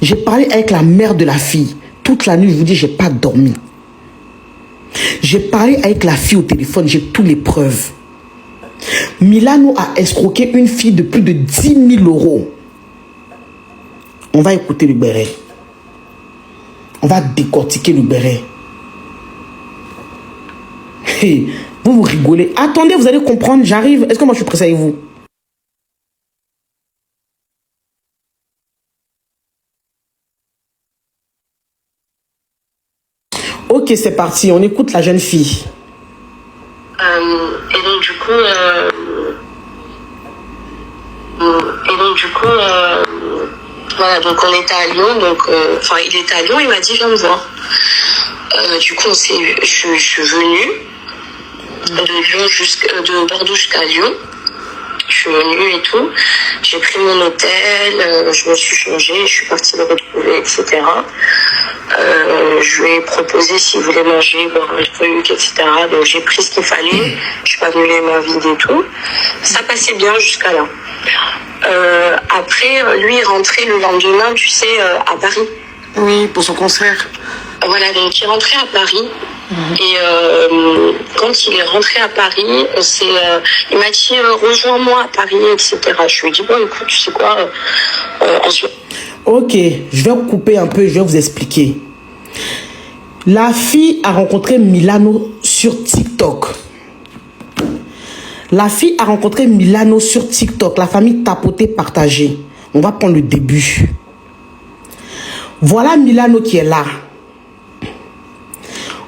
J'ai parlé avec la mère de la fille. Toute la nuit, je vous dis, j'ai pas dormi. J'ai parlé avec la fille au téléphone, j'ai toutes les preuves. Milano a escroqué une fille de plus de 10 000 euros. On va écouter le béret. On va décortiquer le béret. Hey, vous rigolez. Attendez, vous allez comprendre, j'arrive. Est-ce que moi je suis pressé avec vous? Ok, c'est parti. On écoute la jeune fille. Et donc du coup, voilà, donc on était à Lyon, donc enfin il était à Lyon, il m'a dit viens me voir. Du coup je suis venue de Bordeaux jusqu'à Lyon. Je suis venue et tout. J'ai pris mon hôtel, je me suis changée, je suis partie le retrouver, etc. Je lui ai proposé s'il voulait manger, boire un truc, etc. Donc j'ai pris ce qu'il fallait. Je suis pas venue les mains vides et tout. Ça passait bien jusqu'à là. Après, lui est rentré le lendemain, tu sais, à Paris. Oui, pour son concert. Voilà, donc il est rentré à Paris. Et quand il est rentré à Paris, il m'a dit rejoins-moi à Paris, etc. Je lui ai dit bon écoute, tu sais quoi, Ok, je vais couper un peu, je vais vous expliquer. La fille a rencontré Milano sur TikTok. La fille a rencontré Milano sur TikTok. La famille tapoté, partagé. On va prendre le début. Voilà Milano qui est là.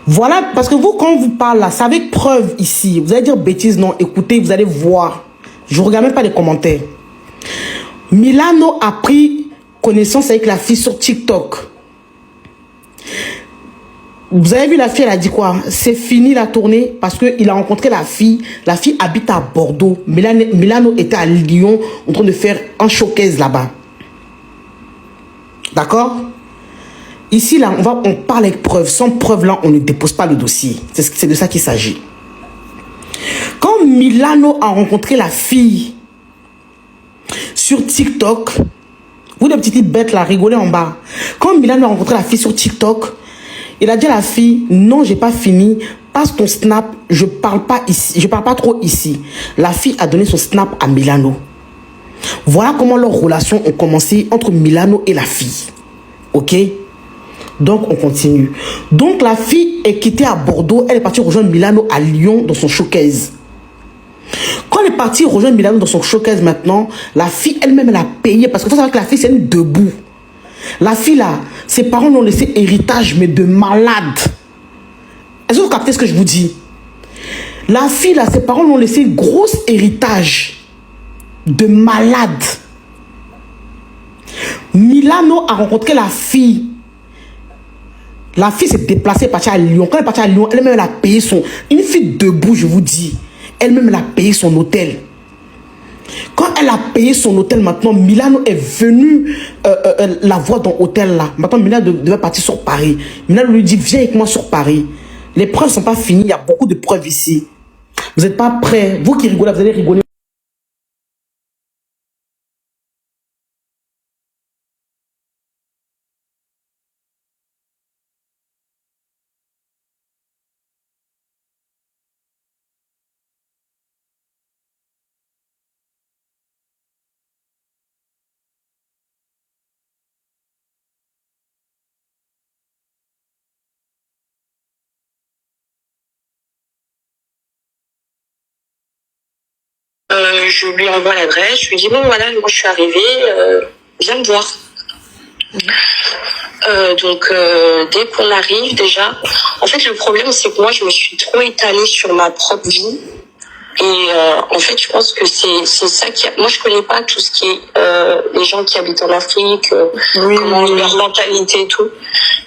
Voilà, parce que vous, quand on vous parle là, c'est avec preuve ici. Vous allez dire bêtises, non, écoutez, vous allez voir. Je ne regarde même pas les commentaires. Milano a pris connaissance avec la fille sur TikTok. Vous avez vu la fille, elle a dit quoi? C'est fini la tournée parce qu'il a rencontré la fille. La fille habite à Bordeaux. Milano était à Lyon en train de faire un showcase là-bas. D'accord? Ici, là, on parle avec preuve. Sans preuve, là, on ne dépose pas le dossier. C'est de ça qu'il s'agit. Quand Milano a rencontré la fille sur TikTok, vous, les petites bêtes, là, rigolez en bas. Quand Milano a rencontré la fille sur TikTok, il a dit à la fille, non, j'ai pas fini. Passe ton snap, je parle pas ici. Je parle pas trop ici. La fille a donné son snap à Milano. Voilà comment leurs relations ont commencé entre Milano et la fille. Ok? Donc, on continue. Donc, la fille est quittée à Bordeaux. Elle est partie rejoindre Milano à Lyon dans son showcase. Quand elle est partie rejoindre Milano dans son showcase maintenant, la fille elle-même, elle a payé. Parce qu'il faut savoir que la fille, c'est une debout. La fille, là, ses parents l'ont laissé héritage, mais de malade. Est-ce que vous captez ce que je vous dis? La fille, là, ses parents l'ont laissé gros héritage de malade. Milano a rencontré la fille. La fille s'est déplacée, partie à Lyon. Quand elle est partie à Lyon, elle-même, elle a payé son... Une fille debout, je vous dis. Elle-même, elle a payé son hôtel. Quand elle a payé son hôtel, maintenant, Milano est venu la voir dans l'hôtel là. Maintenant, Milano devait partir sur Paris. Milano lui dit, viens avec moi sur Paris. Les preuves ne sont pas finies. Il y a beaucoup de preuves ici. Vous n'êtes pas prêts. Vous qui rigolez, vous allez rigoler. je lui envoie l'adresse, je lui dis bon voilà, moi je suis arrivée, viens me voir. Donc dès qu'on arrive déjà, en fait le problème c'est que moi je me suis trop étalée sur ma propre vie et en fait je pense que c'est ça qui moi je connais pas tout ce qui est les gens qui habitent en Afrique, comment leur mentalité et tout,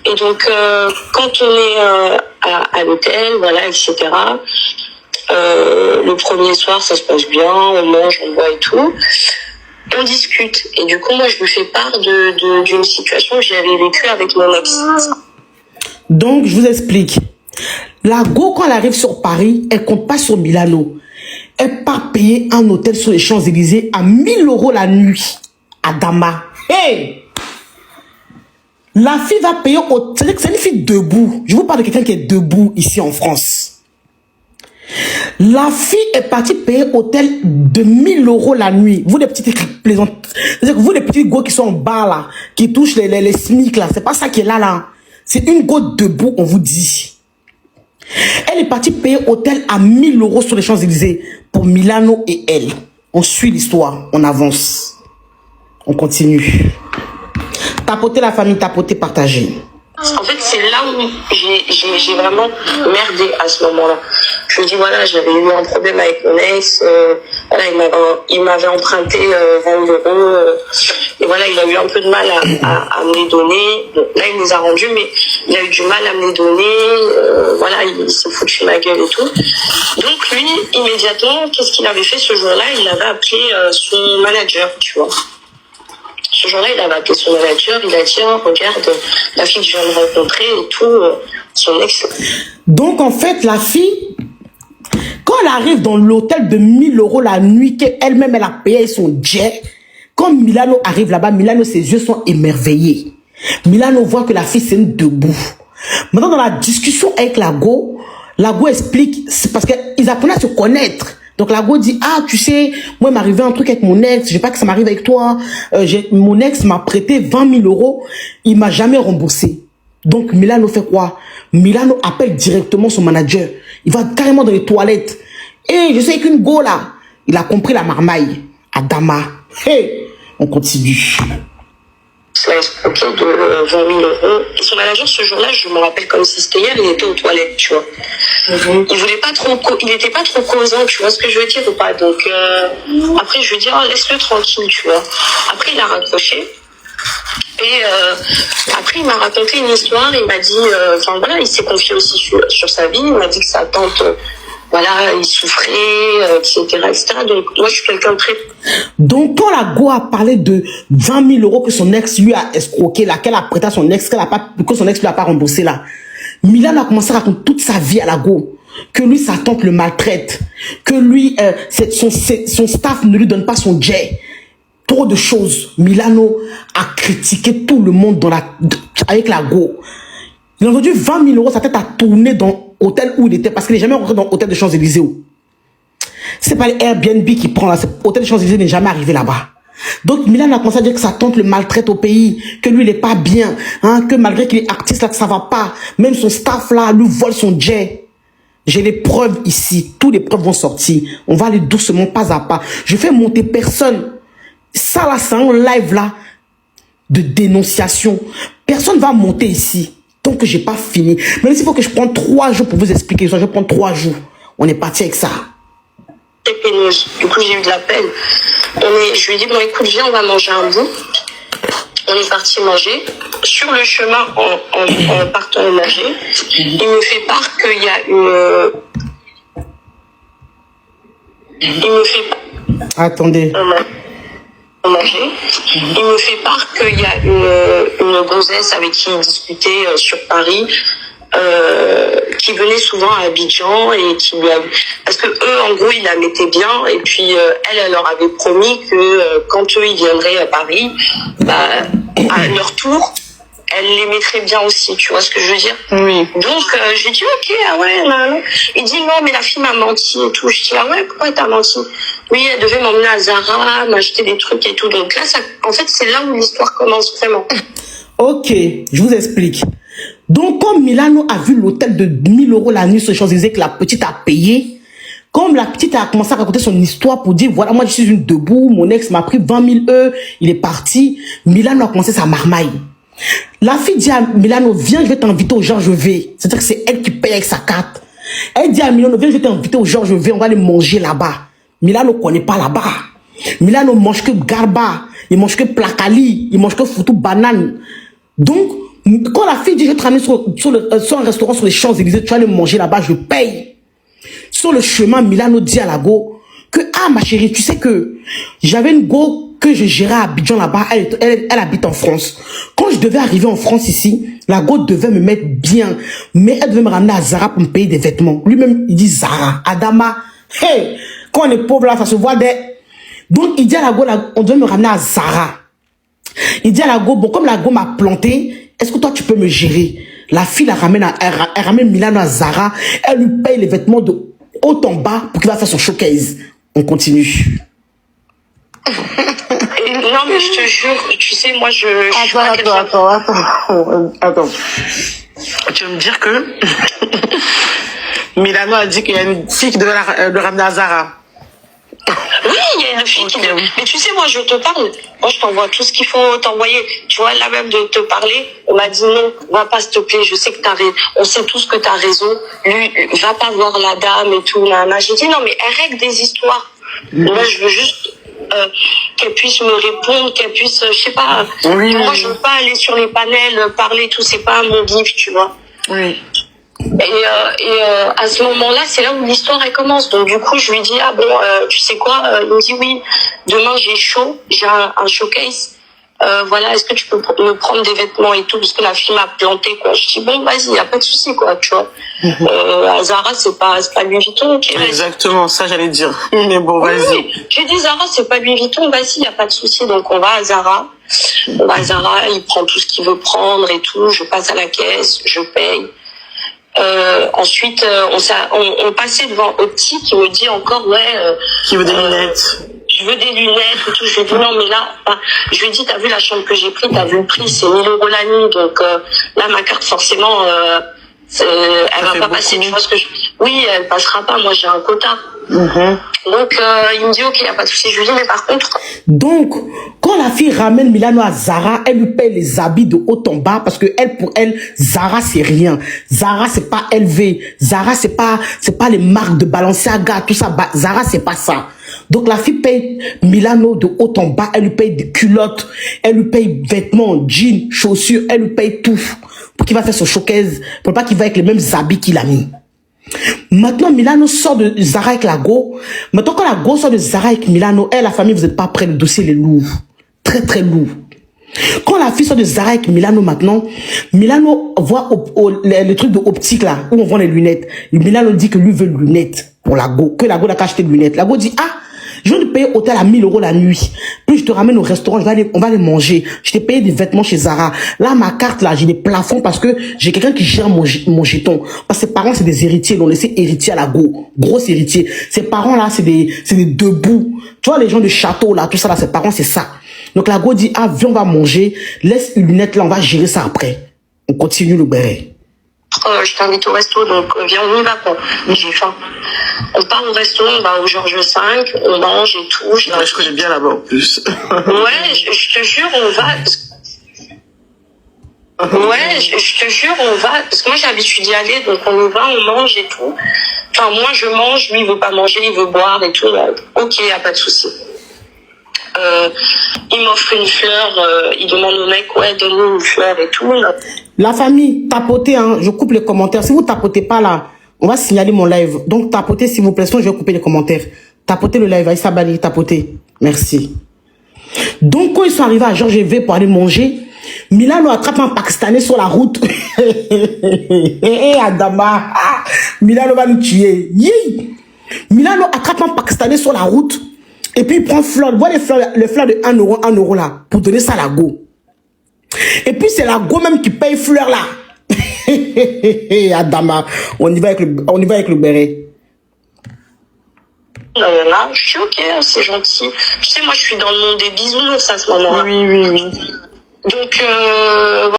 et donc quand on est à l'hôtel, voilà, etc. Le premier soir ça se passe bien, on mange, on boit et tout. On discute. Et du coup, moi, je lui fais part d'une situation que j'avais vécue avec mon ex. Donc, je vous explique. La go, quand elle arrive sur Paris, elle compte pas sur Milano. Elle part payer un hôtel sur les Champs-Élysées à 1 000 € la nuit. À Dama. Hey! La fille va payer au... C'est-à-dire que c'est une fille debout. Je vous parle de quelqu'un qui est debout ici en France. La fille est partie payer hôtel de 1000 € la nuit. Vous les petites plaisantes, c'est-à-dire que vous les petits go qui sont en bas là, qui touchent les SMIC là, c'est pas ça qui est là. C'est une go debout, on vous dit. Elle est partie payer hôtel à 1000 € sur les Champs-Élysées pour Milano et elle. On suit l'histoire, on avance. On continue. Tapoter la famille, tapoter, partager. En fait, c'est là où j'ai vraiment merdé à ce moment-là. Je me dis, voilà, j'avais eu un problème avec mon ex. Voilà, il m'avait emprunté 20 €. Et voilà, il a eu un peu de mal à me les donner. Bon, là, il me les a rendus, mais il a eu du mal à me les donner. Voilà, il s'est foutu de ma gueule et tout. Donc, lui, immédiatement, qu'est-ce qu'il avait fait ce jour-là? Il avait appelé son manager, tu vois. Ce jour-là, il avait appelé son manager, il a dit, oh, regarde, la fille que je viens de rencontrer et tout, son ex. Donc, en fait, la fille, quand elle arrive dans l'hôtel de 1000 € la nuit, qu'elle-même, elle a payé son jet, quand Milano arrive là-bas, Milano, ses yeux sont émerveillés. Milano voit que la fille, c'est une debout. Maintenant, dans la discussion avec la go explique, c'est parce qu'ils apprenaient à se connaître. Donc la go dit, ah tu sais, moi il m'arrivait un truc avec mon ex, je veux pas que ça m'arrive avec toi, mon ex m'a prêté 20 000 €, il m'a jamais remboursé. Donc Milano fait quoi? Milano appelle directement son manager, il va carrément dans les toilettes. Et je sais qu'une go là, il a compris la marmaille, Adama. Hey, on continue. Ça a escroqué de 20 000 €. Et son manager, ce jour-là, je me rappelle comme si c'était hier, il était aux toilettes, tu vois. Il voulait pas trop, il était pas trop causant, tu vois ce que je veux dire ou pas. Donc, après, je lui ai dit, oh, laisse-le tranquille, tu vois. Après, il a raccroché. Et après, il m'a raconté une histoire, il m'a dit, enfin voilà, il s'est confié aussi sur sa vie, il m'a dit que sa tante, voilà, il souffrait, etc., etc. Donc, moi, je suis quelqu'un de très... Donc, quand la go a parlé de 20 000 € que son ex lui a escroqué, là, qu'elle a prêté à son ex, que son ex lui a pas remboursé, là, Milan a commencé à raconter toute sa vie à la go. Que lui, sa tante le maltraite. Que lui, son staff ne lui donne pas son jet. Trop de choses. Milano a critiqué tout le monde avec la go. Il a entendu 20 000 €, sa tête a tourné dans l'hôtel où il était, parce qu'il n'est jamais rentré dans l'hôtel de Champs-Élysées. C'est pas les Airbnb qui prend là, l'hôtel de Champs-Élysées n'est jamais arrivé là-bas. Donc Milan a commencé à dire que sa tante le maltraite au pays, que lui il n'est pas bien, hein, que malgré qu'il est artiste là, que ça va pas, même son staff là lui vole son jet. J'ai les preuves ici, toutes les preuves vont sortir. On va aller doucement, pas à pas. Je fais monter personne. Ça là, c'est un live là de dénonciation. Personne va monter ici tant que j'ai pas fini. Même s'il faut que je prenne 3 jours pour vous expliquer ça, je prends 3 jours. On est parti avec ça. Très pénible. Du coup, j'ai eu de la peine. Je lui ai dit, bon, écoute, viens, on va manger un bout. On est parti manger. Sur le chemin, en partant manger, il me fait part qu'il y a une... Il me fait... Attendez. Manger. Il me fait part qu'il y a une gonzesse avec qui il discutait sur Paris, qui venait souvent à Abidjan et qui lui a... Parce que eux, en gros, ils la mettaient bien et puis elle leur avait promis que quand eux, ils viendraient à Paris, bah, à leur tour, elle les mettrait bien aussi, tu vois ce que je veux dire? Oui. Donc, j'ai dit, ok, ah ouais, non. Il dit, non, mais la fille m'a menti et tout. Je dis, ah ouais, pourquoi t'as menti? Oui, elle devait m'emmener à Zara, m'acheter des trucs et tout. Donc là, en fait, c'est là où l'histoire commence vraiment. Ok, je vous explique. Donc, comme Milano a vu l'hôtel de 1000 € la nuit sur les Champs-Élysées que la petite a payé, comme la petite a commencé à raconter son histoire pour dire, voilà, moi, je suis une debout, mon ex m'a pris 20 000 €, il est parti, Milano a commencé sa marmaille. La fille dit à Milano, viens, je vais t'inviter au Georges V. C'est-à-dire que c'est elle qui paye avec sa carte. Elle dit à Milano, viens, je vais t'inviter au Georges V, on va aller manger là-bas. Milano ne connaît pas là-bas. Milano mange que garba, il mange que placali, il mange que foutu banane. Donc, quand la fille dit, je vais te ramener sur un restaurant sur les Champs-Élysées, tu vas aller manger là-bas, je paye. Sur le chemin, Milano dit à la go que, ah ma chérie, tu sais que j'avais une go que je gérais à Abidjan là-bas, elle habite en France. Quand je devais arriver en France ici, la go devait me mettre bien, mais elle devait me ramener à Zara pour me payer des vêtements. Lui-même, il dit Zara, Adama, hey, quand on est pauvre là, ça se voit des... Donc, il dit à la go, on devait me ramener à Zara. Il dit à la go, bon, comme la go m'a planté, est-ce que toi, tu peux me gérer? La fille la ramène, elle ramène Milano à Zara, elle lui paye les vêtements de haut en bas pour qu'il va faire son showcase. On continue. Non, mais je te jure, tu sais, moi, je suis pas Attends. Tu veux me dire que Milano a dit qu'il y a une fille qui devait le ramener à Zara? Oui, il y a une fille qui... Mais tu sais, moi, je te parle. Moi, je t'envoie tout ce qu'il faut t'envoyer. Tu vois, là même de te parler, on m'a dit non, va pas, s'il te plaît. Je sais que t'as raison. On sait tous que t'as raison. Lui, va pas voir la dame et tout. J'ai dit non, mais elle règle des histoires. Moi, je veux juste qu'elle puisse me répondre, qu'elle puisse, je sais pas. Moi, je veux pas aller sur les panels, parler, tout. C'est pas mon gif, tu vois. Oui. Et à ce moment-là, c'est là où l'histoire elle commence. Donc du coup, je lui dis ah bon, tu sais quoi, il me dit oui. Demain j'ai chaud, j'ai un showcase. Voilà, est-ce que tu peux me prendre des vêtements et tout parce que la fille m'a planté quoi. Je dis bon, vas-y, y a pas de souci quoi, tu vois. À Zara, c'est pas Louis Vuitton. Okay, exactement, ça j'allais dire. Mais bon, vas-y. Oui, j'ai dit Zara, c'est pas Louis Vuitton, vas-y, y a pas de souci. Donc on va à Zara. Il prend tout ce qu'il veut prendre et tout. Je passe à la caisse, je paye. Ensuite, on passait devant Optique qui me dit encore qui veut des lunettes. Je veux des lunettes et tout. Je lui ai dit non mais là, je lui ai dit t'as vu la chambre que j'ai pris, t'as vu le prix, c'est 1 000 € la nuit. Donc là ma carte forcément, elle va pas passer. Tu vois ce que oui, elle passera pas. Moi j'ai un quota. Donc il me dit ok, y a pas de souci. Je lui dis mais par contre. Donc quand la fille ramène Milano à Zara, elle lui paye les habits de haut en bas parce que elle, pour elle, Zara c'est rien. Zara c'est pas élevé. Zara c'est pas les marques de Balenciaga, tout ça. Zara c'est pas ça. Donc la fille paye Milano de haut en bas, elle lui paye des culottes, elle lui paye vêtements, jeans, chaussures, elle lui paye tout pour qu'il va faire son showcase, pour pas qu'il va avec les mêmes habits qu'il a mis. Maintenant, Milano sort de Zara avec la go. Maintenant, quand la go sort de Zara avec Milano, elle, la famille, vous n'êtes pas prêts, le dossier est lourd. Très, très lourd. Quand la fille sort de Zara avec Milano maintenant, Milano voit le truc de optique là, où on vend les lunettes. Milano dit que lui veut les lunettes pour la go, que la go n'a qu'à acheter des lunettes. La go dit, ah, je viens de payer hôtel à 1 000 € la nuit. Puis je te ramène au restaurant, on va aller manger. Je t'ai payé des vêtements chez Zara. Là, ma carte, là, j'ai des plafonds parce que j'ai quelqu'un qui gère mon jeton. Parce que ses parents, c'est des héritiers. Ils l'ont laissé héritier à la go. Gros héritier. Ses parents, là, c'est des debout. Tu vois, les gens de château, là, tout ça, là, ses parents, c'est ça. Donc la go dit, ah, viens, on va manger. Laisse une lunette, là, on va gérer ça après. On continue le béret. Je t'invite au resto, donc viens, on y va quoi. J'ai faim. On part au resto, on va au Georges V, on mange et tout. Je connais bien là-bas en plus. Ouais, je te jure, on va. Ouais, je te jure, on va. Parce que moi j'ai l'habitude d'y aller, donc on y va, on mange et tout. Enfin, moi je mange, lui il veut pas manger, il veut boire et tout. Donc, ok, y a pas de souci. Il m'offre une fleur, il demande au mec, ouais, donne-lui une fleur et tout. Là. La famille, tapotez, hein, je coupe les commentaires. Si vous tapotez pas là, on va signaler mon live. Donc tapotez s'il vous plaît, sinon je vais couper les commentaires. Tapotez le live, Aïssa Bali, tapotez. Merci. Donc quand ils sont arrivés à Georges V pour aller manger, Milano attrape un Pakistanais sur la route. Adama, Milano va nous tuer. Milano attrape un Pakistanais sur la route. Et puis il prend fleur, voit les fleurs de 1 € là, pour donner ça à la go. Et puis c'est la go même qui paye fleur là. Adama, on y va avec le béret. Là, je suis ok, c'est gentil. Tu sais, moi je suis dans le monde des bisounours à ce moment-là. Oui. Donc